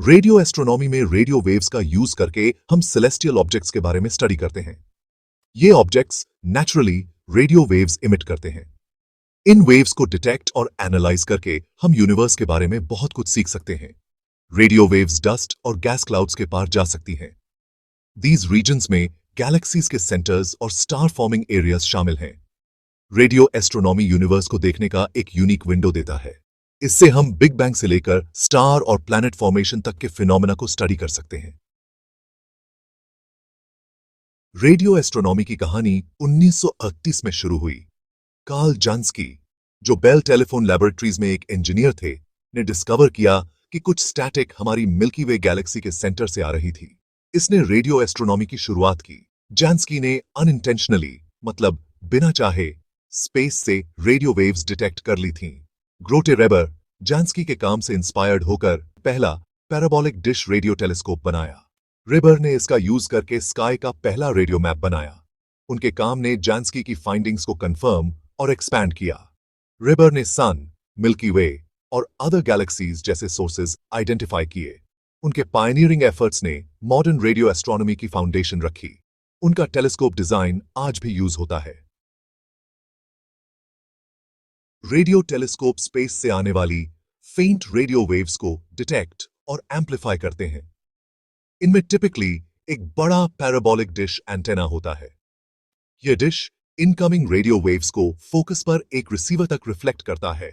Radio astronomy में radio waves का use करके हम सेलेस्टियल ऑब्जेक्ट्स के बारे में स्टडी करते हैं। ये objects naturally radio waves emit करते हैं। इन वेव्स को डिटेक्ट और एनालाइज करके हम यूनिवर्स के बारे में बहुत कुछ सीख सकते हैं। रेडियो वेव्स डस्ट और गैस क्लाउड्स के पार जा सकती हैं। दीज रीजन्स में गैलेक्सीज के सेंटर्स और स्टार फॉर्मिंग एरियाज शामिल हैं। रेडियो एस्ट्रोनॉमी यूनिवर्स को देखने का एक यूनिक विंडो देता है। इससे हम बिग बैंग से लेकर स्टार और प्लैनेट फॉर्मेशन तक के फिनोमेना को स्टडी कर सकते हैं। रेडियो एस्ट्रोनॉमी की कहानी 1938 में शुरू हुई। कार्ल जांस्की, जो बेल टेलीफोन लैबोरेटरीज में एक इंजीनियर थे, ने डिस्कवर किया कि कुछ स्टैटिक हमारी मिल्की वे गैलेक्सी के सेंटर से आ रही थी। इसने रेडियो एस्ट्रोनॉमी की शुरुआत की। जांस्की ने अनइंटेंशनली, मतलब बिना चाहे, स्पेस से रेडियो वेव्स डिटेक्ट कर ली थीं। ग्रोटे रेबर जांस्की के काम से इंस्पायर्ड होकर पहला पैराबोलिक डिश रेडियो टेलीस्कोप बनाया। रेबर ने इसका यूज करके स्काई का पहला रेडियो मैप बनाया। उनके काम ने जांस्की की फाइंडिंग्स को कंफर्म और एक्सपैंड किया। रेबर ने सन, मिल्की वे और अदर गैलेक्सीज जैसे सोर्सेज आइडेंटिफाई किए। उनके पायनियरिंग एफर्ट्स ने मॉडर्न रेडियो एस्ट्रोनॉमी की फाउंडेशन रखी। उनका टेलीस्कोप डिजाइन आज भी यूज होता है। रेडियो टेलीस्कोप स्पेस से आने वाली फेंट रेडियो वेव्स को डिटेक्ट और एम्पलीफाई करते हैं। इनमें टिपिकली एक बड़ा पैराबोलिक डिश एंटेना होता है। यह डिश इनकमिंग रेडियो वेव्स को फोकस पर एक रिसीवर तक रिफ्लेक्ट करता है।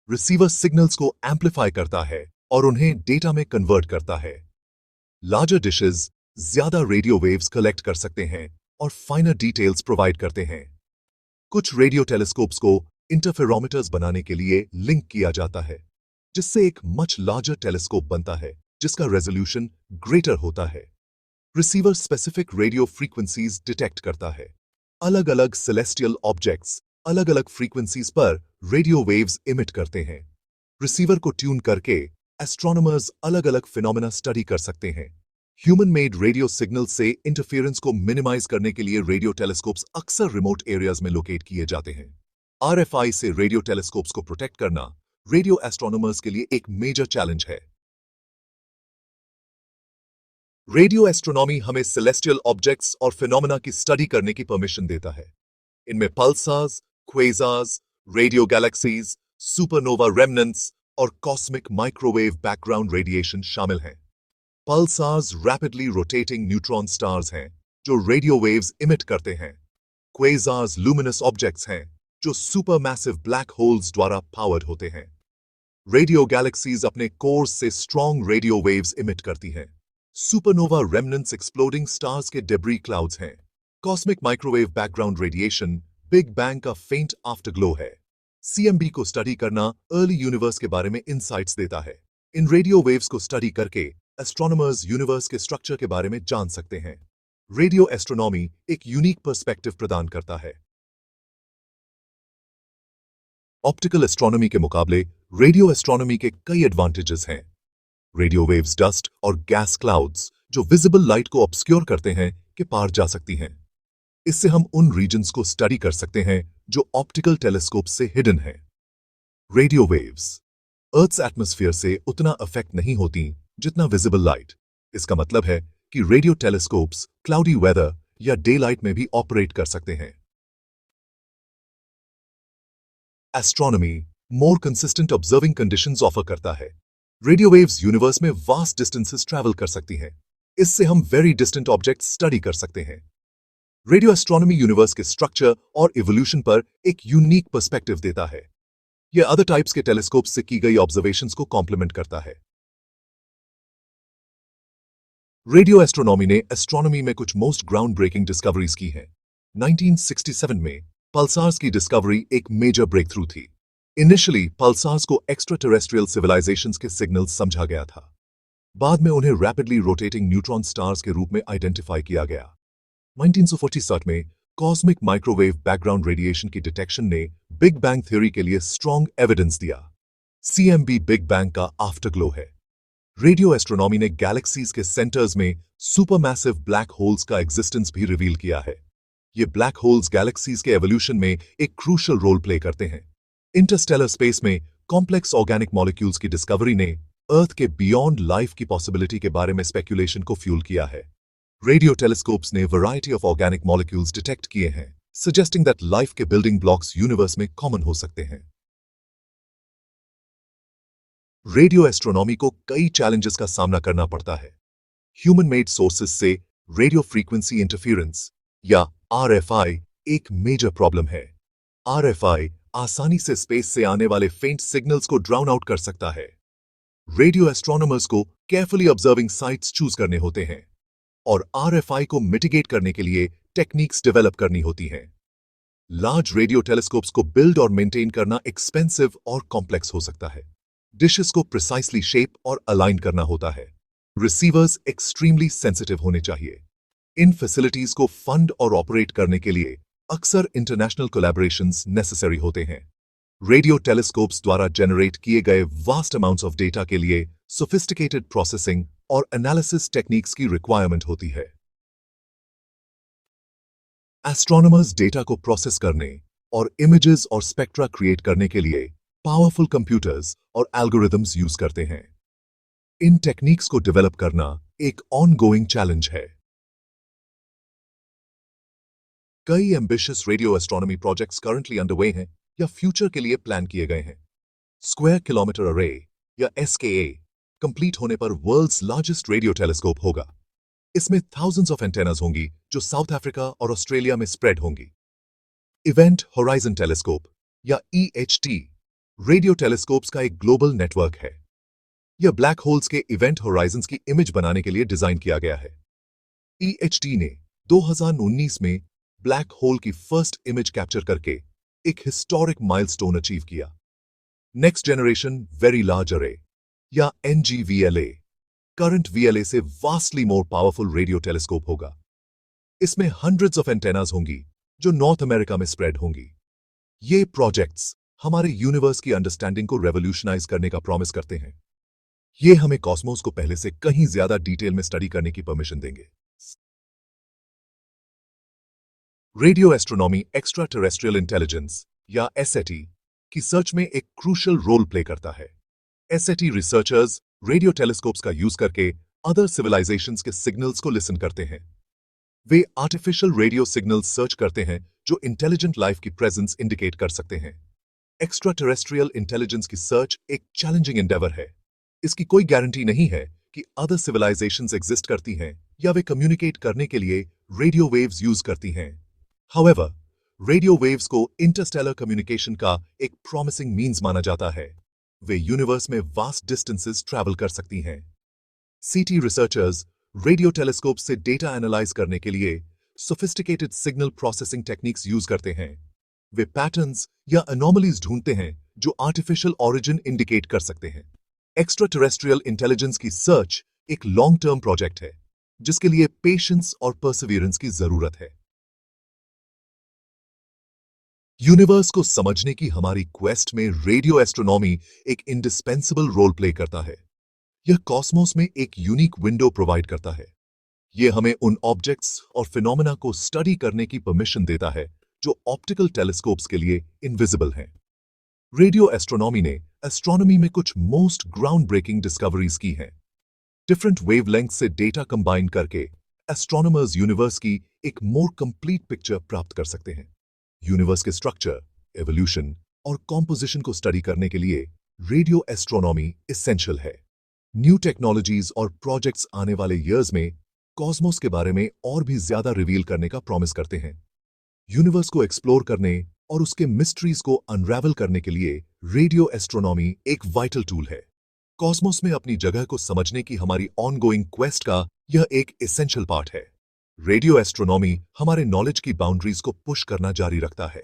रिसीवर सिग्नल्स को एम्पलीफाई करता है और उन्हें डेटा में कन्वर्ट करता है। लार्जर डिशेस ज्यादा रेडियो वेव्स कलेक्ट कर सकते हैं और फाइनर डिटेल्स प्रोवाइड करते हैं। कुछ रेडियो टेलीस्कोप्स को इंटरफेरोमीटर्स बनाने के लिए लिंक किया जाता है, जिससे एक मच लार्जर टेलीस्कोप बनता है जिसका रेजोल्यूशन ग्रेटर होता है। Receiver specific radio frequencies detect करता है। अलग अलग सेलेस्टियल ऑब्जेक्ट्स अलग अलग फ्रीक्वेंसीज पर रेडियो वेव्स इमिट करते हैं। रिसीवर को ट्यून करके एस्ट्रोनॉमर्स अलग अलग फिनोमेना स्टडी कर सकते हैं। ह्यूमन मेड रेडियो सिग्नल से इंटरफेरेंस को मिनिमाइज करने के लिए रेडियो टेलीस्कोप्स अक्सर रिमोट एरियाज में लोकेट किए जाते हैं। आरएफआई से रेडियो टेलीस्कोप्स को प्रोटेक्ट करना रेडियो एस्ट्रोनॉमर्स के लिए एक मेजर चैलेंज है। रेडियो एस्ट्रोनॉमी हमें सेलेस्टियल ऑब्जेक्ट्स और फिनोमेना की स्टडी करने की परमिशन देता है। इनमें pulsars, quasars, radio galaxies, supernova remnants और कॉस्मिक माइक्रोवेव बैकग्राउंड रेडिएशन शामिल हैं। Pulsars rapidly rotating neutron stars हैं जो रेडियो वेव्स इमिट करते हैं। क्वेसार्स लुमिनस ऑब्जेक्ट्स हैं जो सुपरमैसिव ब्लैक होल्स द्वारा पावर्ड होते हैं। रेडियो गैलेक्सीज अपने कोर्स से स्ट्रॉन्ग रेडियो वेव्स इमिट करती हैं। सुपरनोवा रेमनेंट्स एक्सप्लोडिंग स्टार्स के डेब्री क्लाउड्स हैं। Cosmic microwave background radiation big bang का फेंट आफ्टरग्लो है। सीएमबी को स्टडी करना अर्ली यूनिवर्स के बारे में इनसाइट्स देता है। इन रेडियो वेव्स को स्टडी करके एस्ट्रोनॉमर्स यूनिवर्स के स्ट्रक्चर के बारे में जान सकते हैं। रेडियो एस्ट्रोनॉमी एक यूनिक पर्सपेक्टिव प्रदान करता है। ऑप्टिकल एस्ट्रोनॉमी के मुकाबले रेडियो एस्ट्रोनॉमी के कई एडवांटेजेस हैं। रेडियो वेव्स डस्ट और गैस क्लाउड्स जो विजिबल लाइट को ऑब्सक्योर करते हैं के पार जा सकती हैं। इससे हम उन रीजन्स को स्टडी कर सकते हैं जो ऑप्टिकल टेलीस्कोप से हिडन हैं। रेडियो वेव्स अर्थ्स एटमॉस्फेयर से उतना अफेक्ट नहीं होती जितना विजिबल लाइट। इसका मतलब है कि रेडियो टेलीस्कोप्स क्लाउडी वेदर या डे लाइट में भी ऑपरेट कर सकते हैं। Astronomy more consistent observing conditions offer करता है। रेडियो वेव्स यूनिवर्स में वास्ट डिस्टेंसेस ट्रैवल कर सकती हैं। इससे हम वेरी डिस्टेंट ऑब्जेक्ट स्टडी कर सकते हैं। रेडियो एस्ट्रोनॉमी यूनिवर्स के स्ट्रक्चर और इवोल्यूशन पर एक यूनिक पर्सपेक्टिव देता है। यह अदर टाइप्स के टेलीस्कोप से की गई ऑब्जर्वेशंस को कॉम्प्लीमेंट करता है। रेडियो एस्ट्रोनॉमी ने एस्ट्रोनॉमी में कुछ मोस्ट ग्राउंड ब्रेकिंग डिस्कवरीज की हैं। 1967 में पल्सार्स की डिस्कवरी एक मेजर ब्रेक थ्रू थी। इनिशियली पल्सार्स को एक्स्ट्रा टेरेस्ट्रियल सिविलाइजेशंस के सिग्नल्स समझा गया था। बाद में उन्हें रैपिडली रोटेटिंग न्यूट्रॉन स्टार्स के रूप में आइडेंटिफाई किया गया। 1947 में कॉस्मिक माइक्रोवेव बैकग्राउंड रेडिएशन की डिटेक्शन ने बिग बैंग थ्योरी के लिए स्ट्रॉन्ग एविडेंस दिया। सीएमबी बिग बैंग का आफ्टरग्लो है। रेडियो एस्ट्रोनॉमी ने गैलेक्सीज के सेंटर्स में सुपरमैसिव ब्लैक होल्स का एग्जिस्टेंस भी रिवील किया है। ये ब्लैक होल्स गैलेक्सीज के एवोल्यूशन में एक क्रूशियल रोल प्ले करते हैं। इंटरस्टेलर स्पेस में कॉम्प्लेक्स ऑर्गेनिक मॉलिक्यूल्स की डिस्कवरी ने अर्थ के बियॉन्ड लाइफ की पॉसिबिलिटी के बारे में स्पेक्यूलेशन को फ्यूल किया है। रेडियो टेलीस्कोप्स ने variety of organic molecules detect किए हैं, सजेस्टिंग दैट लाइफ के बिल्डिंग ब्लॉक्स यूनिवर्स में कॉमन हो सकते हैं। रेडियो एस्ट्रोनॉमी को कई चैलेंजेस का सामना करना पड़ता है। ह्यूमन मेड सोर्सेस से रेडियो फ्रीक्वेंसी इंटरफेरेंस या आरएफआई एक मेजर प्रॉब्लम है। आरएफआई आसानी से स्पेस से आने वाले फेंट सिग्नल्स को ड्राउन आउट कर सकता है। रेडियो एस्ट्रोनॉमर्स को केयरफुली ऑब्जर्विंग साइट्स चूज करने होते हैं और आरएफआई को मिटिगेट करने के लिए टेक्निक्स डेवलप करनी होती हैं। लार्ज रेडियो टेलीस्कोप्स को बिल्ड और मेंटेन करना एक्सपेंसिव और कॉम्प्लेक्स हो सकता है। डिशेस को प्रिसाइसली शेप और अलाइन करना होता है। रिसीवर्स एक्सट्रीमली सेंसिटिव होने चाहिए। इन फैसिलिटीज को फंड और ऑपरेट करने के लिए अक्सर इंटरनेशनल कोलैबोरेशंस नेसेसरी होते हैं। रेडियो टेलीस्कोप्स द्वारा जनरेट किए गए वास्ट अमाउंट्स ऑफ डेटा के लिए सोफिस्टिकेटेड प्रोसेसिंग और एनालिसिस टेक्निक्स की रिक्वायरमेंट होती है। एस्ट्रोनॉमर्स डेटा को प्रोसेस करने और इमेजेस और स्पेक्ट्रा क्रिएट करने के लिए पावरफुल कंप्यूटर्स और एल्गोरिदम्स यूज करते हैं। इन टेक्निक्स को डेवलप करना एक ऑनगोइंग चैलेंज है। कई ambitious radio astronomy projects currently underway हैं या फ्यूचर के लिए प्लान किए गए हैं। स्क्वायर किलोमीटर अरे या एसकेए कंप्लीट होने पर वर्ल्ड्स लार्जेस्ट रेडियो टेलीस्कोप होगा। इसमें थाउजेंड्स ऑफ एंटेनास होंगी जो साउथ अफ्रीका और ऑस्ट्रेलिया में स्प्रेड होंगी। इवेंट होराइजन टेलीस्कोप या ईएचटी रेडियो टेलीस्कोप्स का एक ग्लोबल नेटवर्क है। यह ब्लैक होल्स के इवेंट होराइजन्स की इमेज बनाने के लिए डिजाइन किया गया है। ईएचटी ने 2019 में ब्लैक होल की फर्स्ट इमेज कैप्चर करके एक हिस्टोरिक माइलस्टोन अचीव किया। नेक्स्ट जनरेशन वेरी लार्ज अरे या एनजीवीएलए करंट वीएलए से vastly more powerful radio telescope होगा। इसमें हंड्रेड्स ऑफ एंटेनास होंगी जो नॉर्थ अमेरिका में स्प्रेड होंगी। ये प्रोजेक्ट्स हमारे यूनिवर्स की अंडरस्टैंडिंग को रेवोल्यूशनाइज करने का प्रॉमिस करते हैं। ये हमें कॉस्मोस को पहले से कहीं ज्यादा डिटेल में स्टडी करने की परमिशन देंगे। Radio astronomy extra terrestrial intelligence या एसएटी की सर्च में एक क्रूशियल रोल प्ले करता है। एसएटी रिसर्चर्स रेडियो टेलीस्कोप्स का यूज करके अदर सिविलाइजेशंस के सिग्नल्स को लिसन करते हैं। वे आर्टिफिशियल रेडियो सिग्नल्स सर्च करते हैं जो इंटेलिजेंट लाइफ की प्रेजेंस इंडिकेट कर सकते हैं। एक्स्ट्रा टेरेस्ट्रियल इंटेलिजेंस की सर्च एक चैलेंजिंग एंडेवर है। इसकी कोई गारंटी नहीं है कि अदर सिविलाइजेशंस एग्जिस्ट करती हैं या वे कम्युनिकेट करने के लिए रेडियो वेव्स यूज करती हैं। हाउएवर, रेडियो वेव्स को इंटरस्टेलर कम्युनिकेशन का एक प्रॉमिसिंग मींस माना जाता है। वे यूनिवर्स में वास्ट डिस्टेंसेस ट्रैवल कर सकती हैं। सीटी रिसर्चर्स रेडियो टेलीस्कोप से डेटा एनालाइज करने के लिए sophisticated signal processing techniques use करते हैं। वे पैटर्न्स या अनोमलीज ढूंढते हैं जो आर्टिफिशियल ओरिजिन इंडिकेट कर सकते हैं। एक्स्ट्रा टेरेस्ट्रियल इंटेलिजेंस की सर्च एक लॉन्ग टर्म प्रोजेक्ट है जिसके लिए पेशेंस और परसिवियरेंस की जरूरत है। यूनिवर्स को समझने की हमारी क्वेस्ट में रेडियो एस्ट्रोनॉमी एक इंडिस्पेंसिबल रोल प्ले करता है। यह कॉस्मोस में एक यूनिक विंडो प्रोवाइड करता है। यह हमें उन ऑब्जेक्ट्स और फिनोमेना को स्टडी करने की परमिशन देता है जो ऑप्टिकल टेलीस्कोप्स के लिए इनविजिबल हैं। रेडियो एस्ट्रोनॉमी ने एस्ट्रोनॉमी में कुछ मोस्ट ग्राउंड ब्रेकिंग डिस्कवरीज की हैं। डिफरेंट वेवलेंथ से डेटा कंबाइन करके एस्ट्रोनॉमर्स यूनिवर्स की एक मोर कंप्लीट पिक्चर प्राप्त कर सकते हैं। यूनिवर्स के स्ट्रक्चर, एवोल्यूशन और कॉम्पोजिशन को स्टडी करने के लिए रेडियो एस्ट्रोनॉमी एसेंशियल है। न्यू टेक्नोलॉजीज और प्रोजेक्ट्स आने वाले ईयर्स में कॉस्मोस के बारे में और भी ज्यादा रिवील करने का प्रॉमिस करते हैं। यूनिवर्स को एक्सप्लोर करने और उसके मिस्ट्रीज को अनरैवल करने के लिए रेडियो एस्ट्रोनॉमी एक वाइटल टूल है। कॉस्मोस में अपनी जगह को समझने की हमारी ऑनगोइंग क्वेस्ट का यह एक एसेंशियल पार्ट है। रेडियो एस्ट्रोनॉमी हमारे नॉलेज की बाउंड्रीज को पुश करना जारी रखता है।